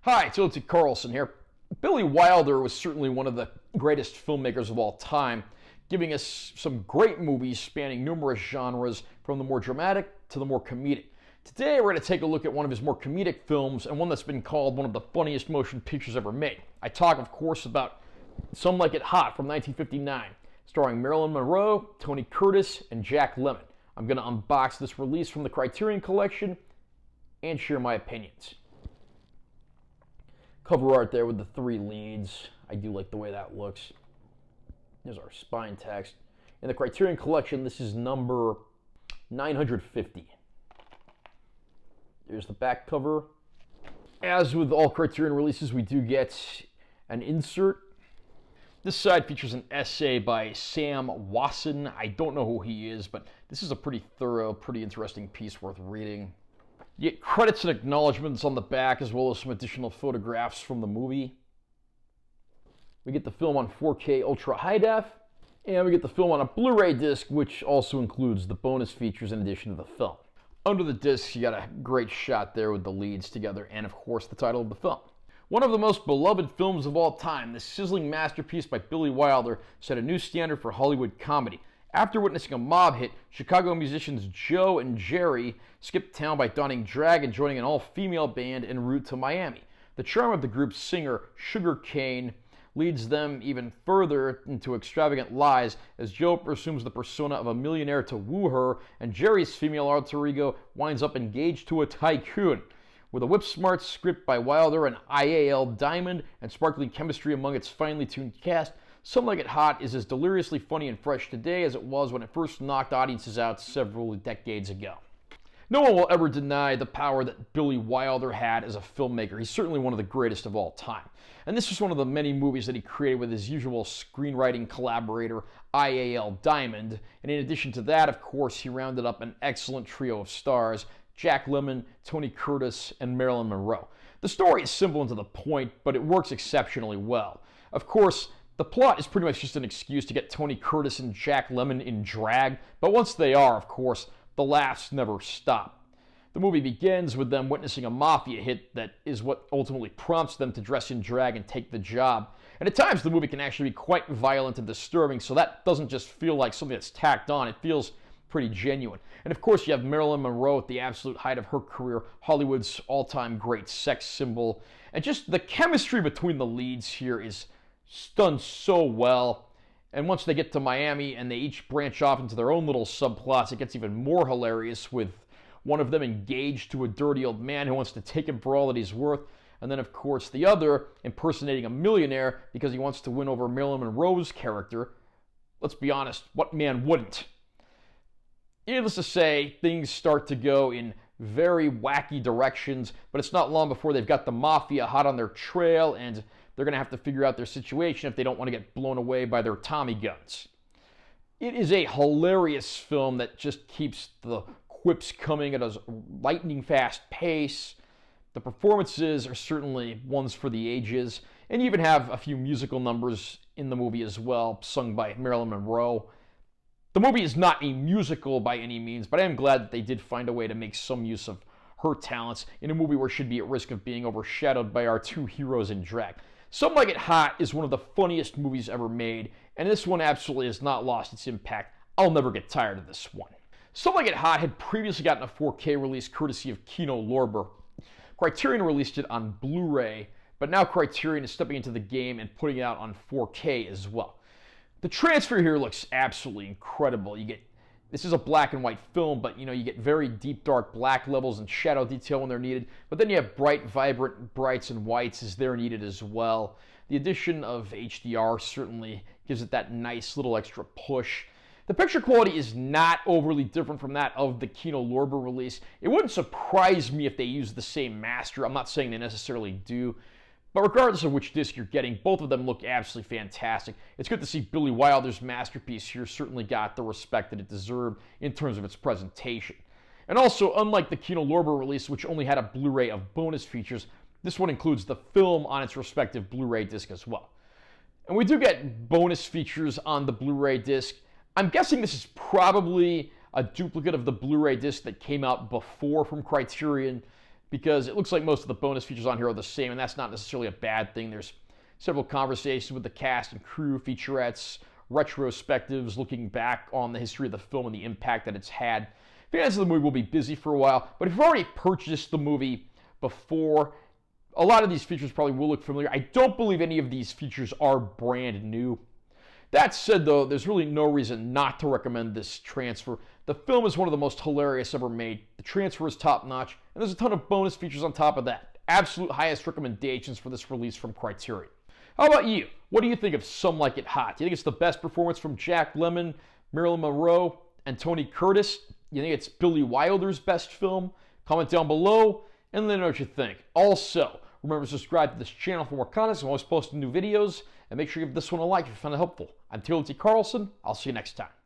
Hi, Tilty Carlson here. Billy Wilder was certainly one of the greatest filmmakers of all time, giving us some great movies spanning numerous genres, from the more dramatic to the more comedic. Today we're going to take a look at one of his more comedic films, and one that's been called one of the funniest motion pictures ever made. I talk, of course, about Some Like It Hot from 1959, starring Marilyn Monroe, Tony Curtis, and Jack Lemmon. I'm going to unbox this release from the Criterion Collection and share my opinions. Cover art there with the three leads. I do like the way that looks. There's our spine text. In the Criterion Collection, this is number 950. There's the back cover. As with all Criterion releases, we do get an insert. This side features an essay by Sam Wasson. I don't know who he is, but this is a pretty thorough, pretty interesting piece worth reading. You get credits and acknowledgments on the back, as well as some additional photographs from the movie. We get the film on 4K Ultra High Def, and we get the film on a Blu-ray disc, which also includes the bonus features in addition to the film. Under the disc, you got a great shot there with the leads together, and of course the title of the film. One of the most beloved films of all time, this sizzling masterpiece by Billy Wilder set a new standard for Hollywood comedy. After witnessing a mob hit, Chicago musicians Joe and Jerry skipped town by donning drag and joining an all-female band en route to Miami. The charm of the group's singer, Sugar Cane, leads them even further into extravagant lies as Joe assumes the persona of a millionaire to woo her, and Jerry's female alter ego winds up engaged to a tycoon. With a whip-smart script by Wilder and IAL Diamond and sparkling chemistry among its finely tuned cast, Some Like It Hot is as deliriously funny and fresh today as it was when it first knocked audiences out several decades ago. No one will ever deny the power that Billy Wilder had as a filmmaker. He's certainly one of the greatest of all time. And this was one of the many movies that he created with his usual screenwriting collaborator, IAL Diamond. And in addition to that, of course, he rounded up an excellent trio of stars, Jack Lemmon, Tony Curtis, and Marilyn Monroe. The story is simple and to the point, but it works exceptionally well. Of course, the plot is pretty much just an excuse to get Tony Curtis and Jack Lemmon in drag, but once they are, of course, the laughs never stop. The movie begins with them witnessing a mafia hit that is what ultimately prompts them to dress in drag and take the job. And at times the movie can actually be quite violent and disturbing, so that doesn't just feel like something that's tacked on, it feels pretty genuine. And of course you have Marilyn Monroe at the absolute height of her career, Hollywood's all-time great sex symbol. And just the chemistry between the leads here is done so well. And once they get to Miami and they each branch off into their own little subplots, it gets even more hilarious, with one of them engaged to a dirty old man who wants to take him for all that he's worth, and then of course the other impersonating a millionaire because he wants to win over Marilyn Monroe's character. Let's be honest, what man wouldn't? Needless to say, things start to go in very wacky directions, but it's not long before they've got the mafia hot on their trail, and they're going to have to figure out their situation if they don't want to get blown away by their Tommy guns. It is a hilarious film that just keeps the quips coming at a lightning fast pace. The performances are certainly ones for the ages, and you even have a few musical numbers in the movie as well, sung by Marilyn Monroe. The movie is not a musical by any means, but I am glad that they did find a way to make some use of her talents in a movie where she'd be at risk of being overshadowed by our two heroes in drag. Some Like It Hot is one of the funniest movies ever made, and this one absolutely has not lost its impact. I'll never get tired of this one. Some Like It Hot had previously gotten a 4K release courtesy of Kino Lorber. Criterion released it on Blu-ray, but now Criterion is stepping into the game and putting it out on 4K as well. The transfer here looks absolutely incredible. This is a black and white film, but you get very deep dark black levels and shadow detail when they're needed, but then you have bright, vibrant brights and whites as they're needed as well. The addition of HDR certainly gives it that nice little extra push. The picture quality is not overly different from that of the Kino Lorber release. It wouldn't surprise me if they use the same master. I'm not saying they necessarily do. But regardless of which disc you're getting, both of them look absolutely fantastic. It's good to see Billy Wilder's masterpiece here certainly got the respect that it deserved in terms of its presentation. And also, unlike the Kino Lorber release, which only had a Blu-ray of bonus features, this one includes the film on its respective Blu-ray disc as well. And we do get bonus features on the Blu-ray disc. I'm guessing this is probably a duplicate of the Blu-ray disc that came out before from Criterion. because it looks like most of the bonus features on here are the same, and that's not necessarily a bad thing. There's several conversations with the cast and crew, featurettes, retrospectives, looking back on the history of the film and the impact that it's had. Fans of the movie will be busy for a while, but if you've already purchased the movie before, a lot of these features probably will look familiar. I don't believe any of these features are brand new. That said, though, there's really no reason not to recommend this transfer. The film is one of the most hilarious ever made. The transfer is top-notch, and there's a ton of bonus features on top of that. Absolute highest recommendations for this release from Criterion. How about you? What do you think of Some Like It Hot? Do you think it's the best performance from Jack Lemmon, Marilyn Monroe, and Tony Curtis? You think it's Billy Wilder's best film? Comment down below and let me know what you think. Also, remember to subscribe to this channel for more content. I'm always posting new videos. And make sure you give this one a like if you found it helpful. I'm Taylor T. Carlson. I'll see you next time.